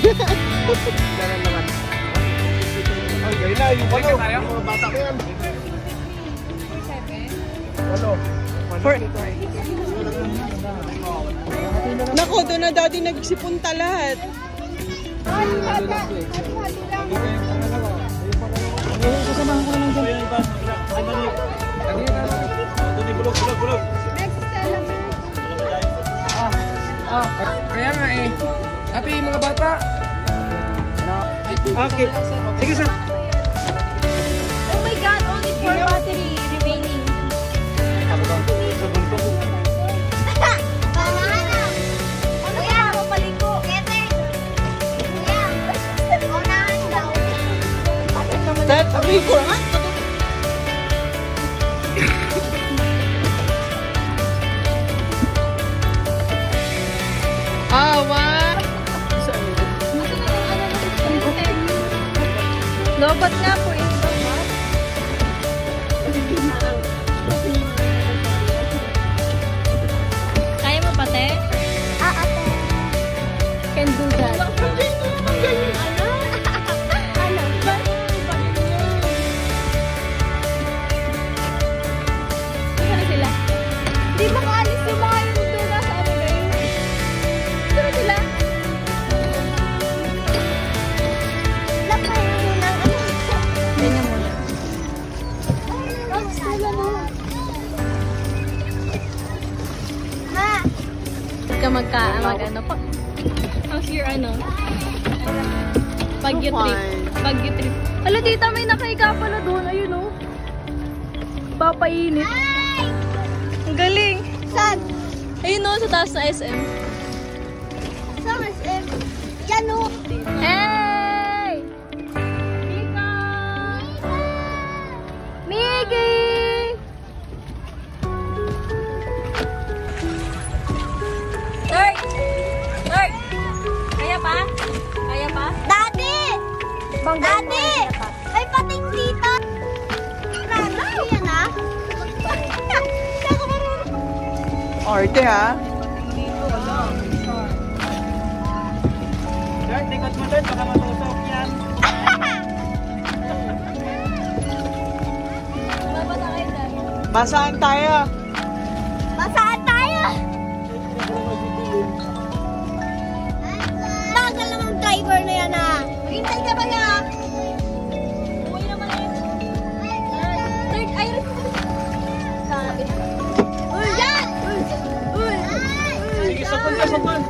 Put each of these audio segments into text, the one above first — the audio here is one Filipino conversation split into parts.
Dalan naman. Ay, gaya na. Yung walo. Mga bata ko yan. Walo. Nako, doon na dati nagsipunta lahat. Kasamahan ko naman dyan. Bulog. Kaya nga eh. Ate, mga bata. Okay. Sige, sir. Oh my God, only 4 battery remaining. Dad, sabi ko nga. Awa! Lobat nga po eh. Kaya mo pate? Ate. Can do that. Di ba kaalis yung mga yung doon nasa ano ngayon? Sino sila? Lakay mo ng ano? Ganyan muna. Ma! Mag-ano pa? How's your ano? Pag-you trip. Hala tita, may nakahiga pala doon. Ayun o. Papainit. Ang galing. Saan? Ayun o, sa taas sa SM. Sa SM? Yan o. Hey! Mika! Miki! Third! Kaya pa? Daddy! Daddy! May pating dito! Yan ah! Arte ha? Sir, tingkat mo doon. Baka matusok yan. Basaan tayo? Basaan tayo? Bagal namang driver na yan ah. Maghintay ka ba niya? Uwi naman na yun. Third, ayun. Sabi. Uy, yan! Uy! Sige, sapan.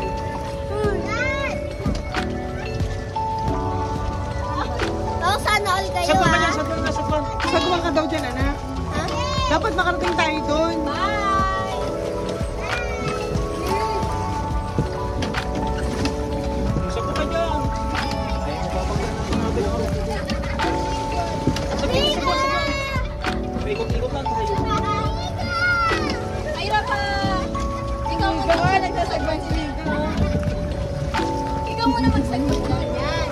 Oh, sana all kayo Sapan. Sagwan ka daw dyan, anak. Ha? Dapat makarating tayo doon. Bye! Sapan ka dyan. Ikot-ikot lang tayo. Ayra pa! Ikaw mo ba? Nagsasagwan si Liga. Ikaw mo na magsagwan na yan.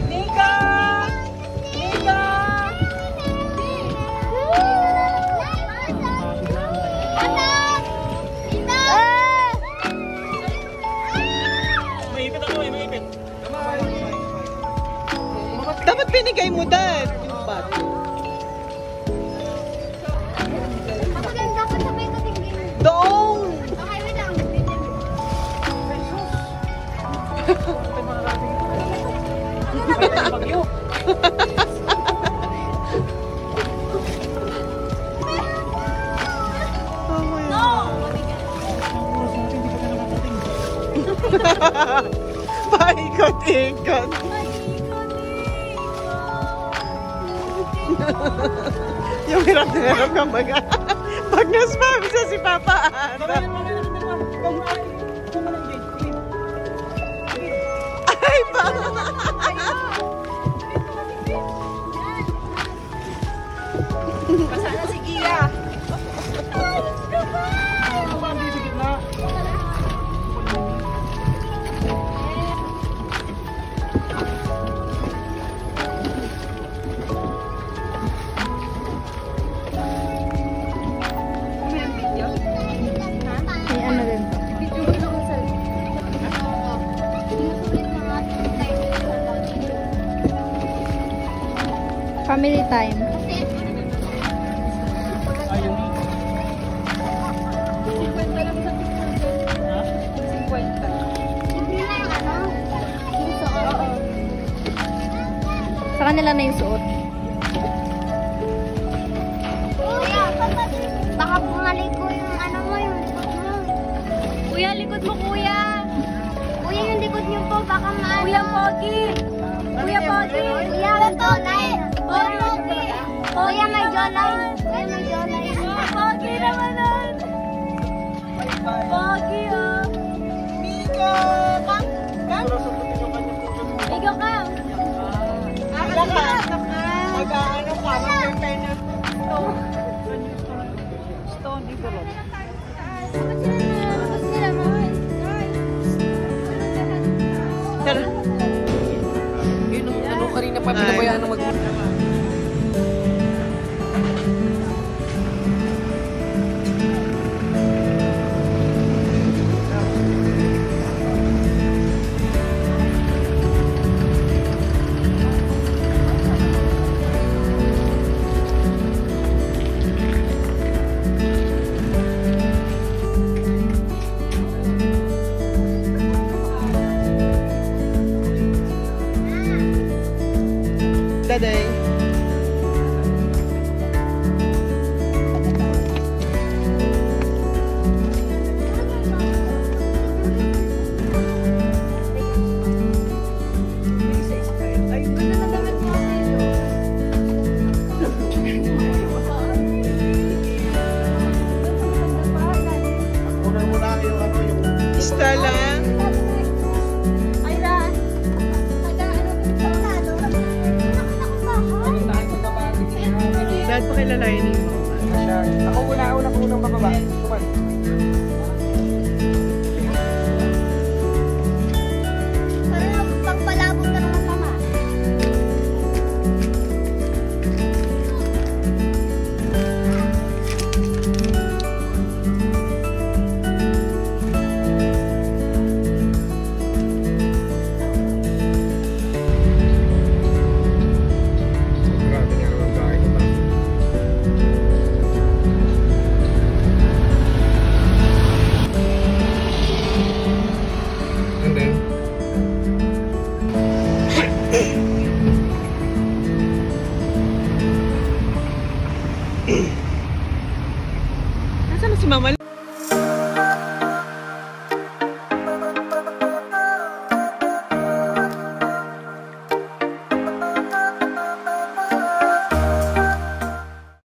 Nika! Anak! Maipit ako eh, maipit. Dapat binigay mo, Dad. Yung bato. Maganda ka sa may katingin. Doon! Okay, wait lang. Bagyo. Oh my No! Paikot-ikot. Yung hirap na hirap kang baga. Pag naspam siya si Papa Ana. Ay, pa! Pasana si Gia. May ano rin to. Family time. Sa kanila na yung suot. Kuya, baka bumalik ko yung ano mo, yung likod mo. Kuya, likod mo, kuya. Kuya, yung likod niyo po, baka maano. Kuya Pogi. Kuya Pogi. Kuya, may jawline. Kuya, Pogi. Kuya, may jawline. Kuya, may jawline. Pogi naman nun. Pogi, oh. Miko! Ikaw ka. Mag-ano ka, mag-prepare na stone develop. Tara. Yun ang ano kanina pa pinabayaan ng Daday. Ista lang. Dad, pakilalainin mo. Ako una ko unang bababa. Tuman. Parang pagpalabot ka ng masama. Grabe nga naman bahay ko pa. And then, Nasaan na si Mama?